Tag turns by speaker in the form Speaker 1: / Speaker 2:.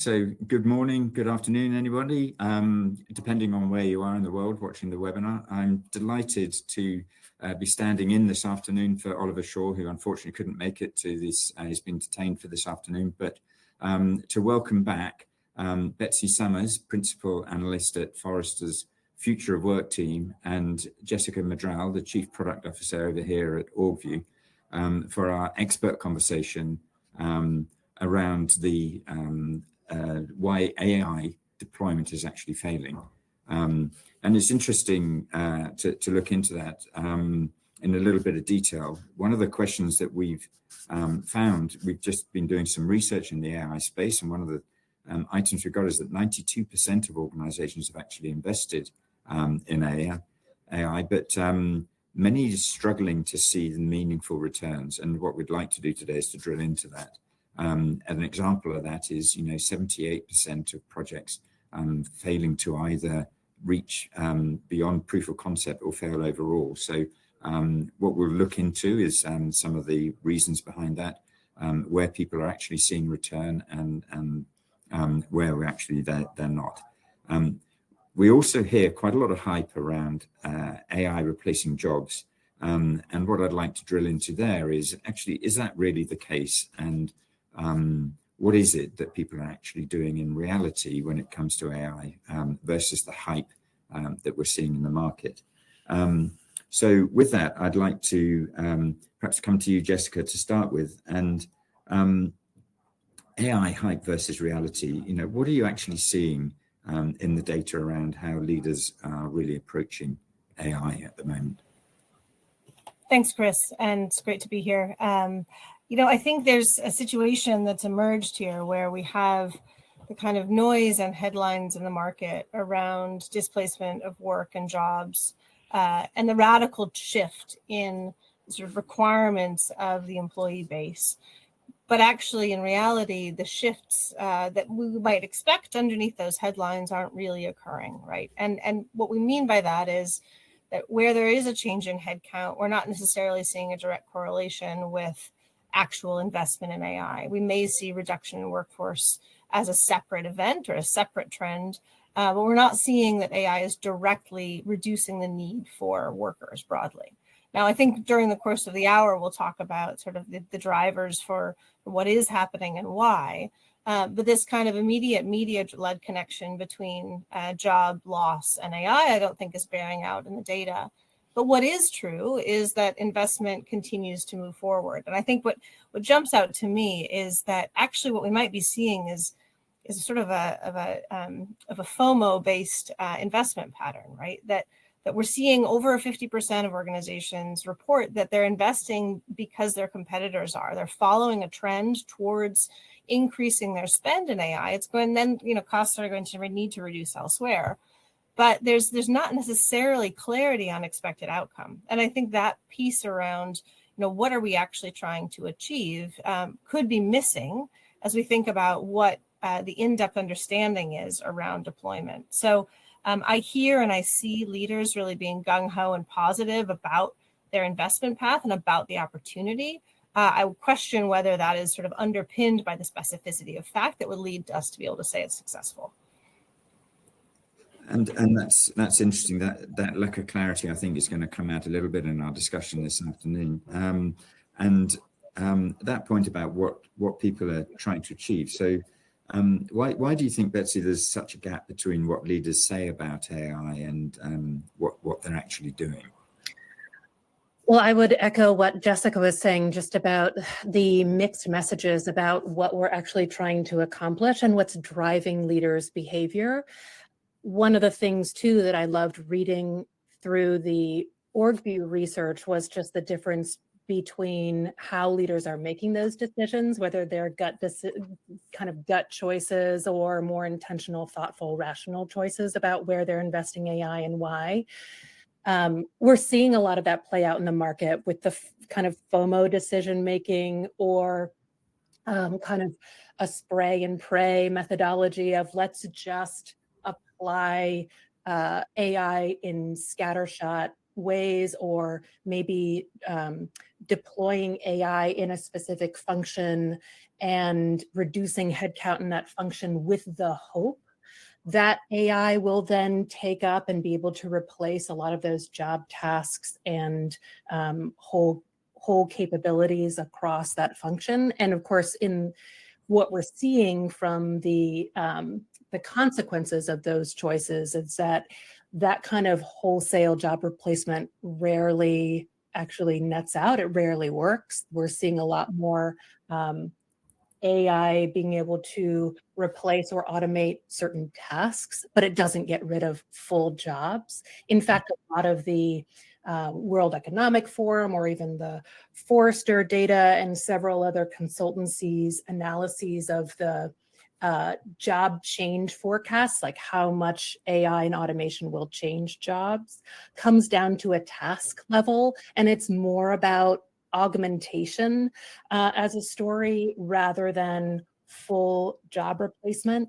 Speaker 1: So good morning, good afternoon, anybody, depending on where you are in the world watching the webinar. I'm delighted to be standing in this afternoon for Oliver Shaw, who unfortunately couldn't make it to this. He's been detained for this afternoon, but to welcome back Betsy Summers, Principal Analyst at Forrester's Future of Work team, and Jessica Madral, the Chief Product Officer over here at Orgvue, for our expert conversation around the why AI deployment is actually failing. And it's interesting to look into that in a little bit of detail. One of the questions that we've found, we've just been doing some research in the AI space, and one of the items we got is that 92% of organizations have actually invested in AI, but many are struggling to see the meaningful returns. And what we'd like to do today is to drill into that. And an example of that is, 78% of projects failing to either reach beyond proof of concept or fail overall. So what we'll look into is some of the reasons behind that, where people are actually seeing return and where we're actually they're not. We also hear quite a lot of hype around AI replacing jobs. And what I'd like to drill into there is actually, is that really the case? And what is it that people are actually doing in reality when it comes to AI versus the hype that we're seeing in the market? So with that, I'd like to perhaps come to you, Jessica, to start with. And AI hype versus reality, what are you actually seeing in the data around how leaders are really approaching AI at the moment?
Speaker 2: Thanks, Chris, and it's great to be here. I think there's a situation that's emerged here where we have the kind of noise and headlines in the market around displacement of work and jobs, and the radical shift in sort of requirements of the employee base. But actually, in reality, the shifts that we might expect underneath those headlines aren't really occurring, right? And what we mean by that is that where there is a change in headcount, we're not necessarily seeing a direct correlation with actual investment in AI. We may see reduction in workforce as a separate event or a separate trend, but we're not seeing that AI is directly reducing the need for workers broadly. Now, I think during the course of the hour, we'll talk about sort of the drivers for what is happening and why. But this kind of immediate media-led connection between job loss and AI, I don't think is bearing out in the data. But what is true is that investment continues to move forward. And I think what jumps out to me is that actually what we might be seeing is sort of a FOMO-based investment pattern, right? That we're seeing over 50% of organizations report that they're investing because their competitors are. They're following a trend towards increasing their spend in AI. It's going then, costs are going to need to reduce elsewhere. But there's not necessarily clarity on expected outcome. And I think that piece around, what are we actually trying to achieve could be missing as we think about what the in-depth understanding is around deployment. So I hear and I see leaders really being gung-ho and positive about their investment path and about the opportunity. I would question whether that is sort of underpinned by the specificity of fact that would lead us to be able to say it's successful.
Speaker 1: And that's interesting. That lack of clarity, I think, is going to come out a little bit in our discussion this afternoon. And that point about what people are trying to achieve. So why do you think, Betsy, there's such a gap between what leaders say about AI and what they're actually doing?
Speaker 3: Well, I would echo what Jessica was saying just about the mixed messages about what we're actually trying to accomplish and what's driving leaders' behavior. One of the things, too, that I loved reading through the Orgvue research was just the difference between how leaders are making those decisions, whether they're kind of gut choices or more intentional, thoughtful, rational choices about where they're investing AI and why. We're seeing a lot of that play out in the market with the kind of FOMO decision making or kind of a spray and pray methodology of let's just apply AI in scattershot ways, or maybe deploying AI in a specific function and reducing headcount in that function with the hope that AI will then take up and be able to replace a lot of those job tasks and whole capabilities across that function. And of course, in what we're seeing from the consequences of those choices is that kind of wholesale job replacement rarely actually nets out. It rarely works. We're seeing a lot more AI being able to replace or automate certain tasks, but it doesn't get rid of full jobs. In fact, a lot of the World Economic Forum or even the Forrester data and several other consultancies' analyses of the job change forecasts, like how much AI and automation will change jobs, comes down to a task level, and it's more about augmentation as a story rather than full job replacement.